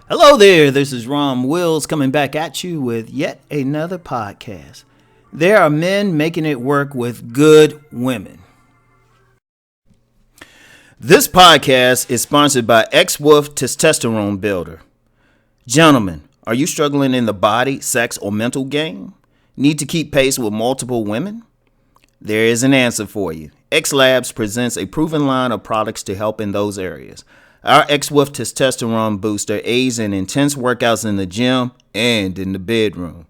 Hello there, this is Rom Wills coming back at you with yet another podcast. There are men making it work with good women. This podcast is sponsored by X-Wolf Testosterone Builder. Gentlemen, are you struggling in the body, sex, or mental game? Need to keep pace with multiple women? There is an answer for you. X Labs presents a proven line of products to help in those areas. Our X-Wolf Testosterone Booster aids in intense workouts in the gym and in the bedroom.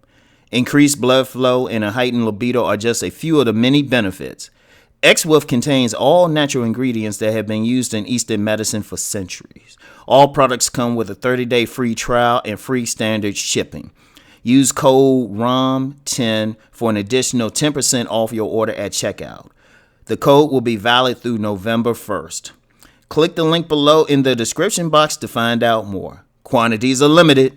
Increased blood flow and a heightened libido are just a few of the many benefits. X-Wolf contains all natural ingredients that have been used in Eastern medicine for centuries. All products come with a 30-day free trial and free standard shipping. Use code ROM10 for an additional 10% off your order at checkout. The code will be valid through November 1st. Click the link below in the description box to find out more. Quantities are limited.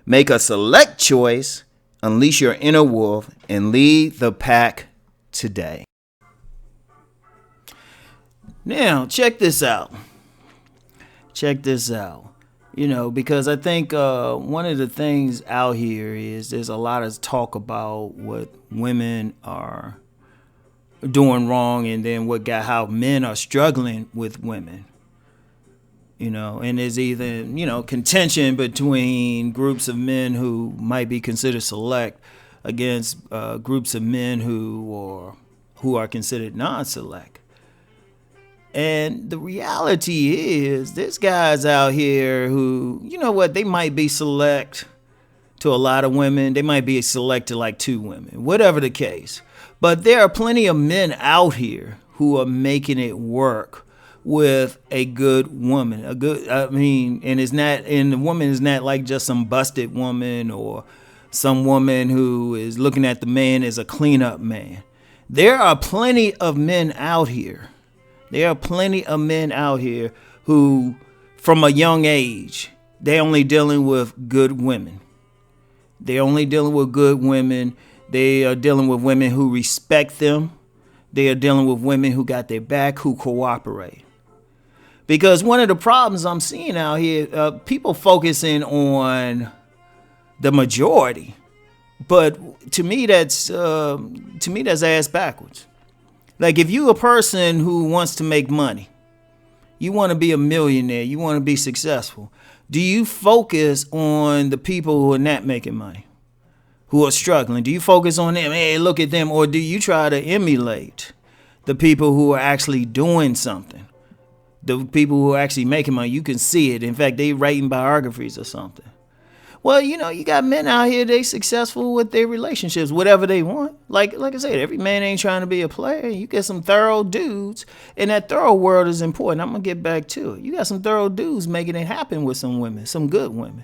Make a select choice, unleash your inner wolf, and lead the pack today. Now, check this out. Because I think one of the things out here is there's a lot of talk about what women are doing wrong, and then how men are struggling with women, and there's either contention between groups of men who might be considered select against groups of men who are considered non-select. And the reality is there's guys out here who, they might be select to a lot of women. They might be select to like 2 women, whatever the case. But there are plenty of men out here who are making it work with a good woman. And the woman is not like just some busted woman or some woman who is looking at the man as a cleanup man. There are plenty of men out here. Who, from a young age, they're only dealing with good women. They are dealing with women who respect them. They are dealing with women who got their back, who cooperate. Because one of the problems I'm seeing out here, people focusing on the majority, but to me that's ass backwards. Like if you a person who wants to make money, you want to be a millionaire, you want to be successful, do you focus on the people who are not making money? Who are struggling? Do you focus on them? Hey, look at them. Or do you try to emulate the people who are actually doing something? The people who are actually making money. You can see it. In fact, they writing biographies or something. Well, you got men out here, they successful with their relationships, whatever they want. Like I said, every man ain't trying to be a player. You get some thorough dudes, and that thorough word is important. I'm going to get back to it. You got some thorough dudes making it happen with some women, some good women.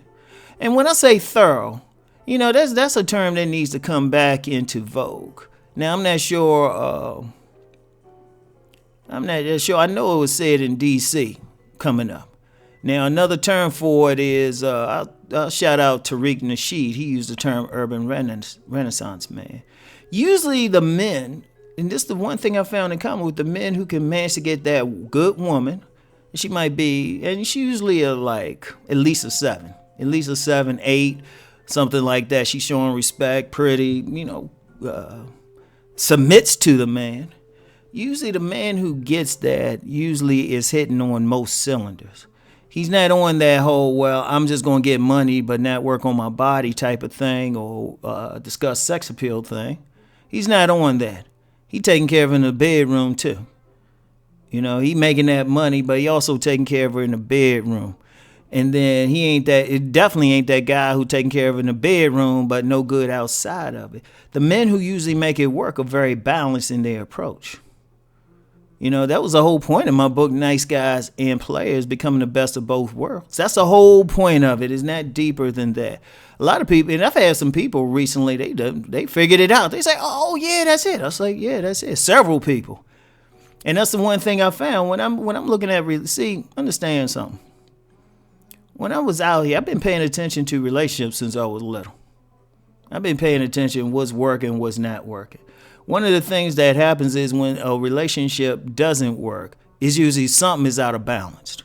And when I say thorough, that's a term that needs to come back into vogue. Now, I'm not sure. I know it was said in D.C. coming up. Now, another term for it is, I'll shout out Tariq Nasheed. He used the term urban renaissance man. Usually the men, and this is the one thing I found in common with the men who can manage to get that good woman, she might be, and she's usually at least a 7, 8, something like that. She's showing respect, pretty, submits to the man. Usually the man who gets that usually is hitting on most cylinders. He's not on that whole, well, I'm just going to get money but not work on my body type of thing or discuss sex appeal thing. He's not on that. He taking care of her in the bedroom too. He making that money, but he also taking care of her in the bedroom. And then it definitely ain't that guy who taking care of her in the bedroom but no good outside of it. The men who usually make it work are very balanced in their approach. That was the whole point of my book, Nice Guys and Players, Becoming the Best of Both Worlds. That's the whole point of it. It's not deeper than that. A lot of people, and I've had some people recently, they figured it out. They say, oh, yeah, that's it. I was like, yeah, that's it. Several people. And that's the one thing I found when I'm looking at, understand something. When I was out here, I've been paying attention to relationships since I was little. I've been paying attention what's working, what's not working. One of the things that happens is when a relationship doesn't work, it's usually something is out of balance.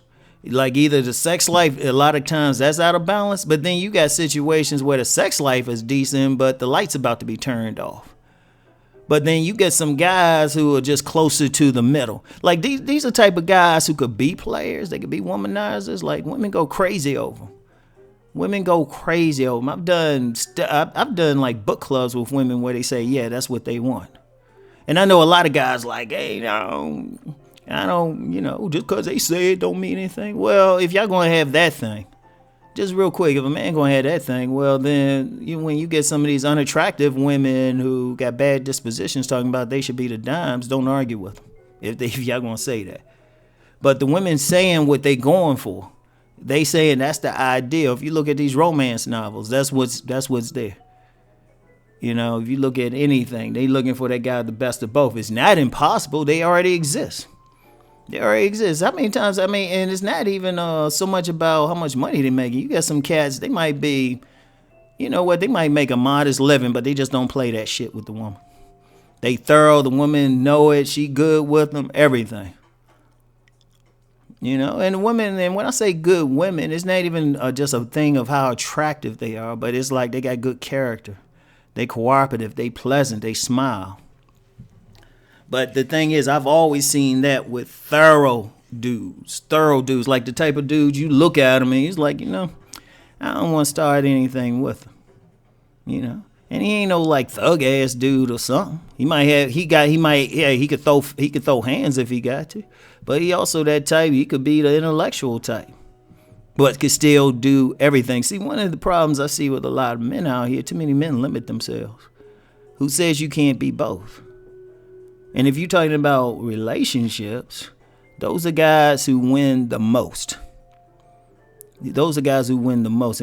Like either the sex life, a lot of times that's out of balance, but then you got situations where the sex life is decent, but the light's about to be turned off. But then you get some guys who are just closer to the middle. Like these are type of guys who could be players. They could be womanizers. Like women go crazy over them. Women go crazy over them. I've done like book clubs with women where they say, yeah, that's what they want. And I know a lot of guys like, hey, no, I don't, just because they say it don't mean anything. Well, if y'all going to have that thing, just real quick, if a man going to have that thing, well, then when you get some of these unattractive women who got bad dispositions talking about they should be the dimes, don't argue with them if y'all going to say that. But the women saying what they going for, they saying that's the ideal. If you look at these romance novels, that's what's there. If you look at anything, they looking for that guy the best of both. It's not impossible. They already exist. How many times, and it's not even so much about how much money they making. You got some cats, they might be, they might make a modest living, but they just don't play that shit with the woman. They thorough, the woman know it, she good with them, everything. And the women, and when I say good women, it's not even just a thing of how attractive they are, but it's like they got good character. They cooperative, they pleasant, they smile. But the thing is, I've always seen that with thorough dudes, like the type of dude you look at him and he's like, I don't want to start anything with him, And he ain't no like thug ass dude or something. He could throw hands if he got to, but he also that type. He could be the intellectual type, but could still do everything. See, one of the problems I see with a lot of men out here, too many men limit themselves. Who says you can't be both? And if you're talking about relationships, those are guys who win the most. In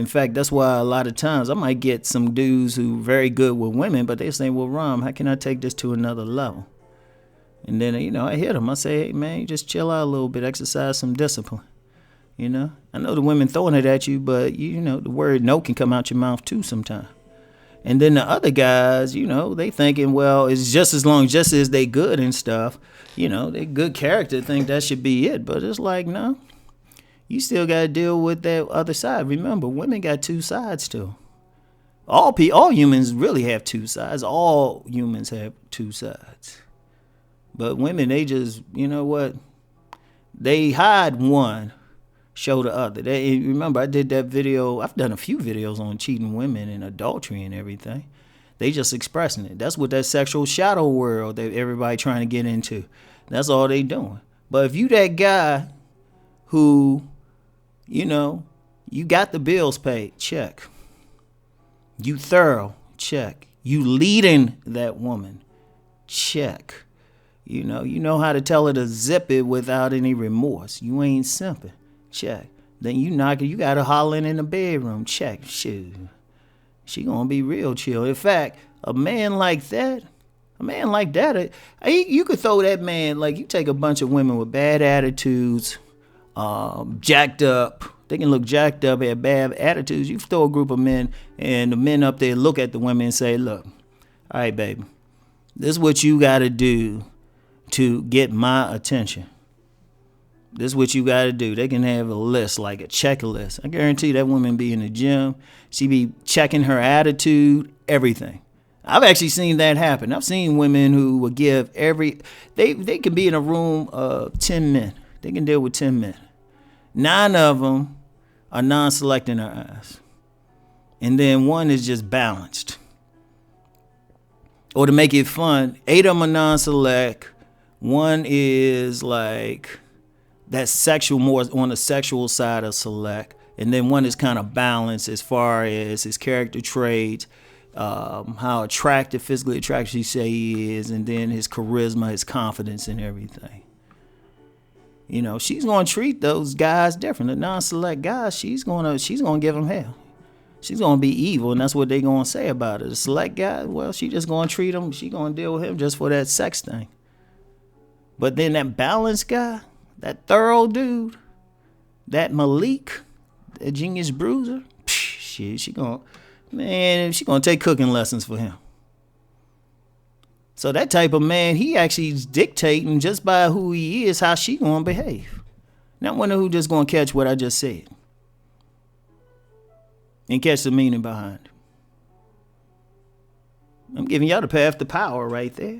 fact, that's why a lot of times I might get some dudes who are very good with women, but they're saying, well, Rom, how can I take this to another level? And then, I hit them. I say, hey, man, you just chill out a little bit, exercise some discipline. I know the women throwing it at you, but, the word no can come out your mouth too sometimes. And then the other guys, they thinking, well, it's just as they good and stuff, they good character, think that should be it. But it's like, no, you still got to deal with that other side. Remember, women got two sides too. All humans really have two sides. All humans have two sides. But women, they just, they hide one, show the other. Remember, I did that video. I've done a few videos on cheating women and adultery and everything. They just expressing it. That's what that sexual shadow world that everybody trying to get into. That's all they doing. But if you that guy who, you got the bills paid, check. You thorough, check. You leading that woman, check. You know how to tell her to zip it without any remorse. You ain't simping. Check. Then you got her hollering in the bedroom. Check. Shoot. She gonna be real chill. In fact, a man like that, you could throw that man, like you take a bunch of women with bad attitudes, jacked up. They can look jacked up, have bad attitudes. You throw a group of men and the men up there look at the women and say, look, all right, baby, this is what you gotta do to get my attention. This is what you got to do. They can have a list, like a checklist. I guarantee that woman be in the gym. She be checking her attitude, everything. I've actually seen that happen. I've seen women who will give they can be in a room of 10 men. They can deal with 10 men. 9 of them are non-select in her eyes. And then 1 is just balanced. Or to make it fun, 8 of them are non-select. 1 is like that's sexual, more on the sexual side of select, and then 1 is kind of balanced as far as his character traits, how physically attractive he say he is, and then his charisma, his confidence, and everything. She's gonna treat those guys different. The non-select guys, she's gonna give them hell. She's gonna be evil, and that's what they gonna say about her. The select guy, well, she just gonna treat him. She gonna deal with him just for that sex thing. But then that balanced guy, that thorough dude, that Malik, that genius bruiser, shit, she gonna take cooking lessons for him. So that type of man, he actually is dictating just by who he is, how she gonna behave. Now I wonder who just gonna catch what I just said and catch the meaning behind it. I'm giving y'all the path to power right there.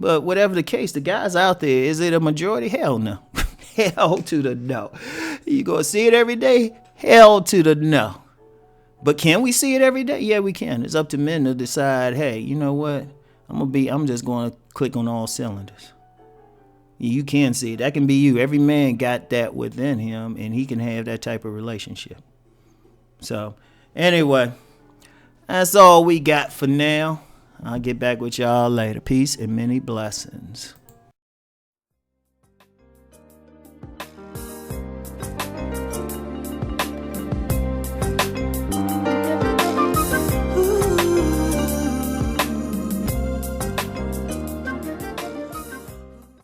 But whatever the case, the guys out there, is it a majority? Hell no. Hell to the no. You gonna see it every day? Hell to the no. But can we see it every day? Yeah, we can. It's up to men to decide, hey, you know what? I'm just gonna click on all cylinders. You can see it. That can be you. Every man got that within him, and he can have that type of relationship. So, anyway, that's all we got for now. I'll get back with y'all later. Peace and many blessings.